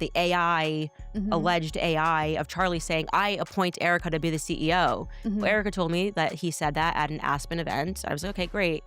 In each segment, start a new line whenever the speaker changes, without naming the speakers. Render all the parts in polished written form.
the AI, alleged AI of Charlie saying, I appoint Erika to be the CEO. Well, Erika told me that he said that at an Aspen event. I was like, okay, great.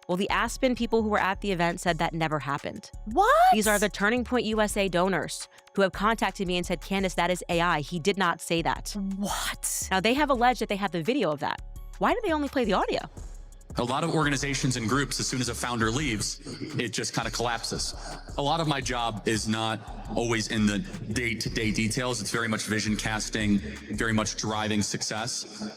Well, the Aspen people who were at the event said that never happened.
What?
These are the Turning Point USA donors who have contacted me and said, Candace, that is AI. He did not say that.
What?
Now, they have alleged that they have the video of that. Why do they only play the audio?
A lot of organizations and groups, as soon as a founder leaves, it just kind of collapses. A lot of my job is not always in the day-to-day details. It's very much vision casting, very much driving success.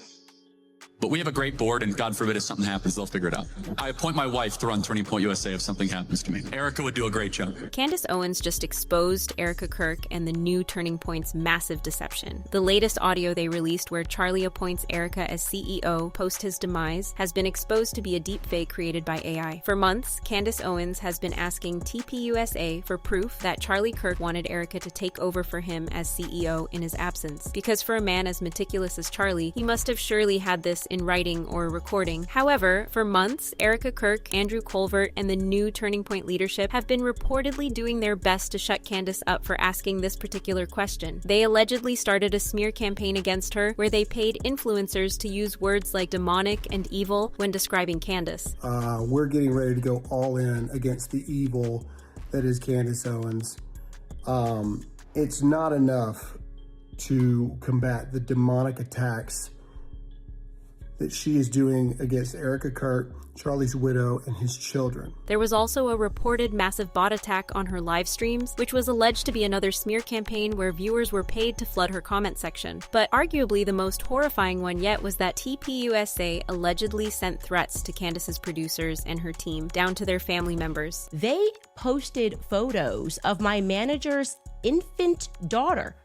But we have a great board, and God forbid if something happens, they'll figure it out. I appoint my wife to run Turning Point USA if something happens to me. Erika would do a great job.
Candace Owens just exposed Erika Kirk and the new Turning Point's massive deception. The latest audio they released where Charlie appoints Erika as CEO post his demise has been exposed to be a deepfake created by AI. For months, Candace Owens has been asking TPUSA for proof that Charlie Kirk wanted Erika to take over for him as CEO in his absence. Because for a man as meticulous as Charlie, he must have surely had this in writing or recording. However, for months, Erika Kirk, Andrew Colvert, and the new Turning Point leadership have been reportedly doing their best to shut Candace up for asking this particular question. They allegedly started a smear campaign against her where they paid influencers to use words like demonic and evil when describing Candace.
We're getting ready to go all in against the evil that is Candace Owens. It's not enough to combat the demonic attacks that she is doing against Erika Kirk, Charlie's widow, and his children.
There was also a reported massive bot attack on her live streams, which was alleged to be another smear campaign where viewers were paid to flood her comment section. But arguably the most horrifying one yet was that TPUSA allegedly sent threats to Candace's producers and her team, down to their family members.
They posted photos of my manager's infant daughter,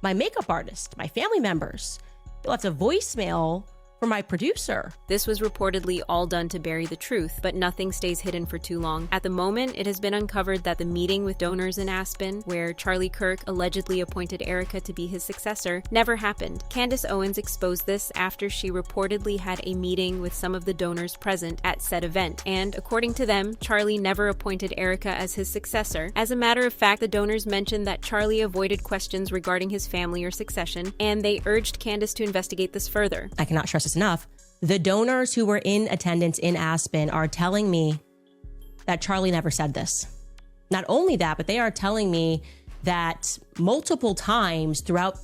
my makeup artist, my family members. They left a voicemail for my producer.
This was reportedly all done to bury the truth, but nothing stays hidden for too long. At the moment, it has been uncovered that the meeting with donors in Aspen, where Charlie Kirk allegedly appointed Erika to be his successor, never happened. Candace Owens exposed this after she reportedly had a meeting with some of the donors present at said event, and according to them, Charlie never appointed Erika as his successor. As a matter of fact, the donors mentioned that Charlie avoided questions regarding his family or succession, and they urged Candace to investigate this further.
I cannot stress enough. The donors who were in attendance in Aspen are telling me that Charlie never said this. Not only that, but they are telling me that multiple times throughout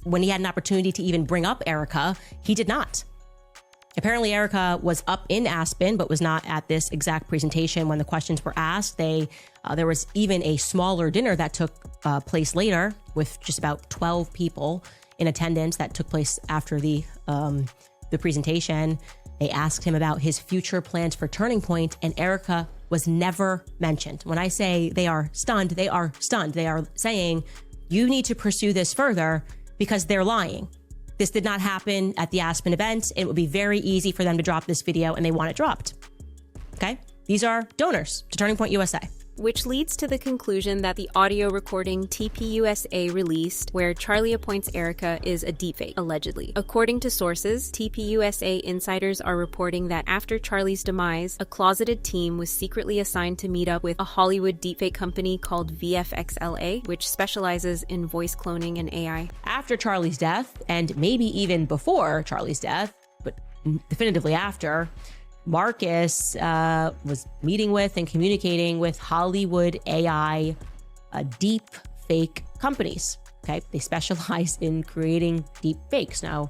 when he had an opportunity to even bring up Erika, he did not. Apparently Erika was up in Aspen, but was not at this exact presentation when the questions were asked. There was even a smaller dinner that took place later with just about 12 people in attendance that took place after the presentation. They asked him about his future plans for Turning Point, and Erika was never mentioned. When I say they are stunned, they are stunned. They are saying, you need to pursue this further because they're lying. This did not happen at the Aspen event. It would be very easy for them to drop this video, and they want it dropped. Okay? These are donors to Turning Point USA.
Which leads to the conclusion that the audio recording TPUSA released where Charlie appoints Erika is a deepfake, allegedly. According to sources, TPUSA insiders are reporting that after Charlie's demise, a closeted team was secretly assigned to meet up with a Hollywood deepfake company called VFXLA, which specializes in voice cloning and AI.
After Charlie's death, and maybe even before Charlie's death, but definitively after, Marcus was meeting with and communicating with Hollywood AI deep fake companies. Okay, they specialize in creating deep fakes. Now,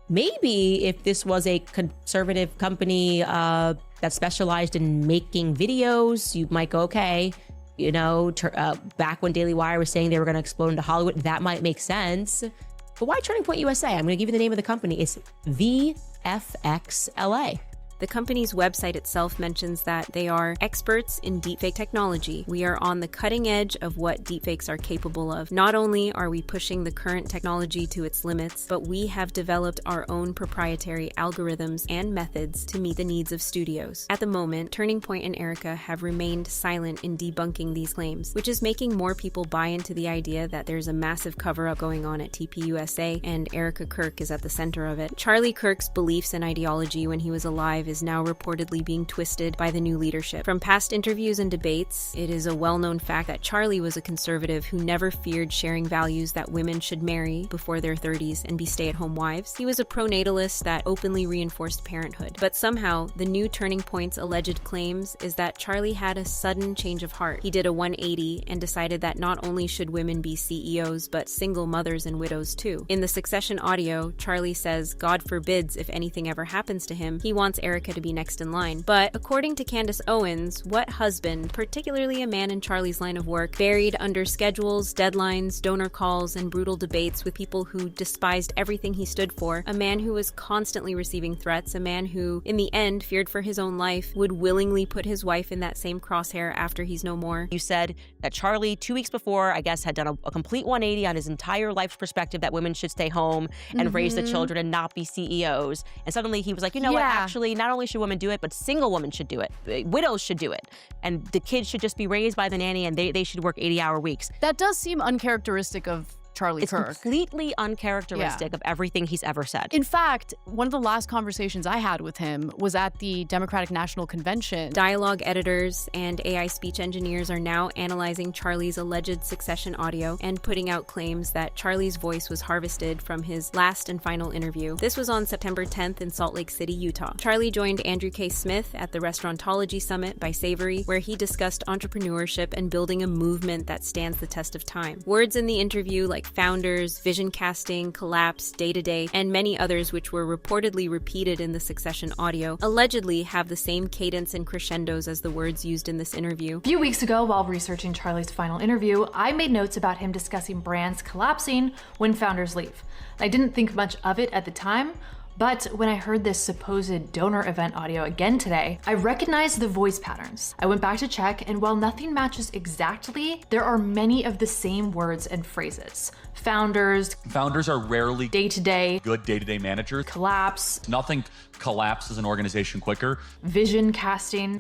maybe if this was a conservative company that specialized in making videos, you might go, okay, you know, back when Daily Wire was saying they were going to explode into Hollywood, that might make sense. But why Turning Point USA? I'm going to give you the name of the company. It's VFXLA.
The company's website itself mentions that they are experts in deepfake technology. We are on the cutting edge of what deepfakes are capable of. Not only are we pushing the current technology to its limits, but we have developed our own proprietary algorithms and methods to meet the needs of studios. At the moment, Turning Point and Erika have remained silent in debunking these claims, which is making more people buy into the idea that there's a massive cover-up going on at TPUSA and Erika Kirk is at the center of it. Charlie Kirk's beliefs and ideology when he was alive is now reportedly being twisted by the new leadership. From past interviews and debates, it is a well-known fact that Charlie was a conservative who never feared sharing values that women should marry before their 30s and be stay-at-home wives. He was a pronatalist that openly reinforced parenthood. But somehow, the new Turning Point's alleged claims is that Charlie had a sudden change of heart. He did a 180 and decided that not only should women be CEOs, but single mothers and widows too. In the Succession audio, Charlie says, God forbids if anything ever happens to him, he wants Erika to be next in line. But according to Candace Owens, what husband, particularly a man in Charlie's line of work, buried under schedules, deadlines, donor calls, and brutal debates with people who despised everything he stood for, a man who was constantly receiving threats, a man who, in the end, feared for his own life, would willingly put his wife in that same crosshair after he's no more?
You said that Charlie, 2 weeks before, I guess, had done a complete 180 on his entire life's perspective that women should stay home and raise the children and not be CEOs. And suddenly he was like, you know what, actually, not only should women do it, but single women should do it. Widows should do it. And the kids should just be raised by the nanny and they should work 80-hour weeks.
That does seem uncharacteristic of Charlie Kirk.
It's completely uncharacteristic of everything he's ever said.
In fact, one of the last conversations I had with him was at the Democratic National Convention.
Dialogue editors and AI speech engineers are now analyzing Charlie's alleged Succession audio and putting out claims that Charlie's voice was harvested from his last and final interview. This was on September 10th in Salt Lake City, Utah. Charlie joined Andrew K. Smith at the Restaurantology Summit by Savory, where he discussed entrepreneurship and building a movement that stands the test of time. Words in the interview like founders, vision casting, collapse, day-to-day, and many others which were reportedly repeated in the Succession audio, allegedly have the same cadence and crescendos as the words used in this interview.
A few weeks ago, while researching Charlie's final interview, I made notes about him discussing brands collapsing when founders leave. I didn't think much of it at the time, but when I heard this supposed donor event audio again today, I recognized the voice patterns. I went back to check, and while nothing matches exactly, there are many of the same words and phrases. Founders
are rarely
day-to-day,
good day-to-day managers.
collapse,
Nothing collapses an organization quicker.
vision casting.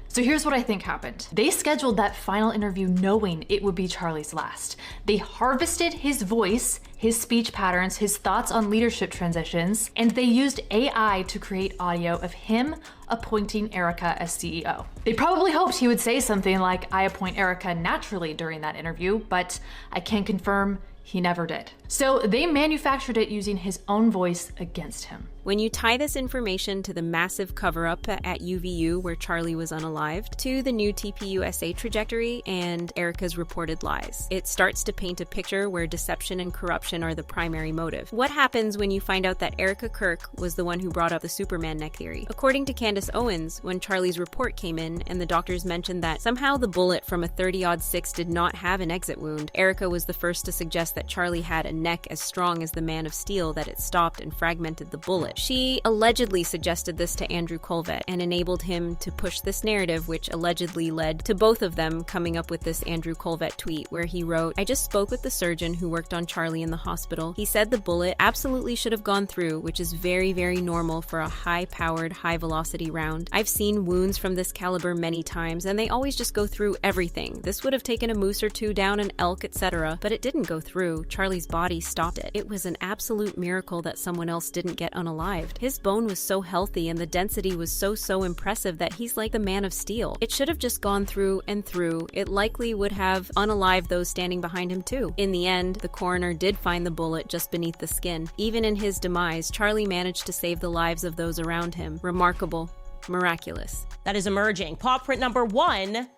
So here's what I think happened. They scheduled that final interview knowing it would be Charlie's last. They harvested his voice, his speech patterns, his thoughts on leadership transitions, and they used AI to create audio of him appointing Erika as CEO. They probably hoped he would say something like, I appoint Erika naturally during that interview, but I can confirm he never did. So they manufactured it using his own voice against him.
When you tie this information to the massive cover-up at UVU where Charlie was unalived, to the new TPUSA trajectory and Erika's reported lies, it starts to paint a picture where deception and corruption are the primary motive. What happens when you find out that Erika Kirk was the one who brought up the Superman neck theory? According to Candace Owens, when Charlie's report came in and the doctors mentioned that somehow the bullet from a 30-06 did not have an exit wound, Erika was the first to suggest that Charlie had a neck as strong as the Man of Steel that it stopped and fragmented the bullet. She allegedly suggested this to Andrew Colvett and enabled him to push this narrative, which allegedly led to both of them coming up with this Andrew Colvett tweet where he wrote, I just spoke with the surgeon who worked on Charlie in the hospital. He said the bullet absolutely should have gone through, which is very, very normal for a high-powered, high-velocity round. I've seen wounds from this caliber many times, and they always just go through everything. This would have taken a moose or two down, an elk, etc., but it didn't go through. Charlie's body stopped it. It was an absolute miracle that someone else didn't get unalived. His bone was so healthy and the density was so impressive that he's like the Man of Steel. It should have just gone through and through. It likely would have unalived those standing behind him too. In the end, the coroner did find the bullet just beneath the skin. Even in his demise, Charlie managed to save the lives of those around him. Remarkable. Miraculous.
That is emerging. Paw print number 1,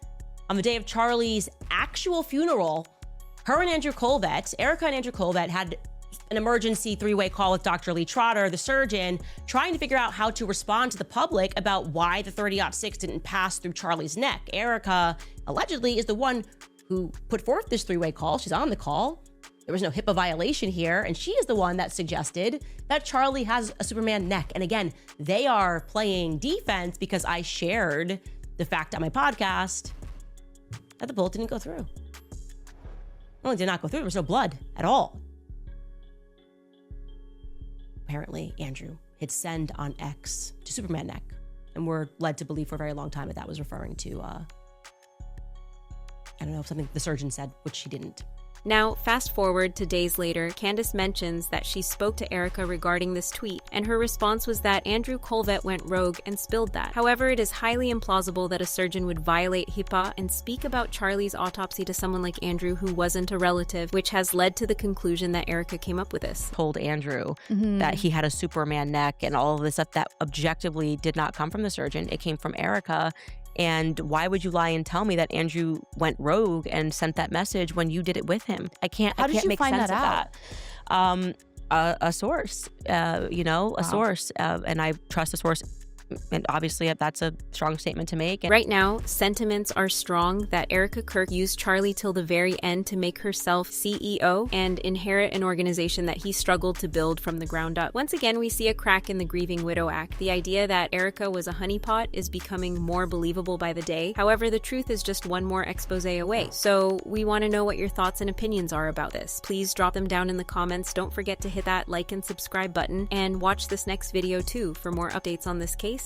on the day of Charlie's actual funeral, her and Andrew Colvett, Erika and Andrew Colvett, had an emergency 3-way call with Dr. Lee Trotter, the surgeon, trying to figure out how to respond to the public about why the 30-06 didn't pass through Charlie's neck. Erika allegedly is the one who put forth this 3-way call. She's on the call. There was no HIPAA violation here, and she is the one that suggested that Charlie has a Superman neck. And again, they are playing defense because I shared the fact on my podcast that the bullet didn't go through. Not only did not go through, there was no blood at all. Apparently, Andrew hit send on X to Superman neck, and we're led to believe for a very long time that that was referring to, I don't know, something the surgeon said, which she didn't.
Now, fast forward to days later, Candace mentions that she spoke to Erika regarding this tweet, and her response was that Andrew Colvett went rogue and spilled that. However, it is highly implausible that a surgeon would violate HIPAA and speak about Charlie's autopsy to someone like Andrew who wasn't a relative, which has led to the conclusion that Erika came up with this.
Told Andrew that he had a Superman neck and all of this stuff that objectively did not come from the surgeon. It came from Erika. And why would you lie and tell me that Andrew went rogue and sent that message when you did it with him? I can't make sense of that. A source, source, and I trust a source. And obviously, that's a strong statement to make.
Right now, sentiments are strong that Erika Kirk used Charlie till the very end to make herself CEO and inherit an organization that he struggled to build from the ground up. Once again, we see a crack in the Grieving Widow Act. The idea that Erika was a honeypot is becoming more believable by the day. However, the truth is just one more expose away. So we want to know what your thoughts and opinions are about this. Please drop them down in the comments. Don't forget to hit that like and subscribe button, and watch this next video too for more updates on this case.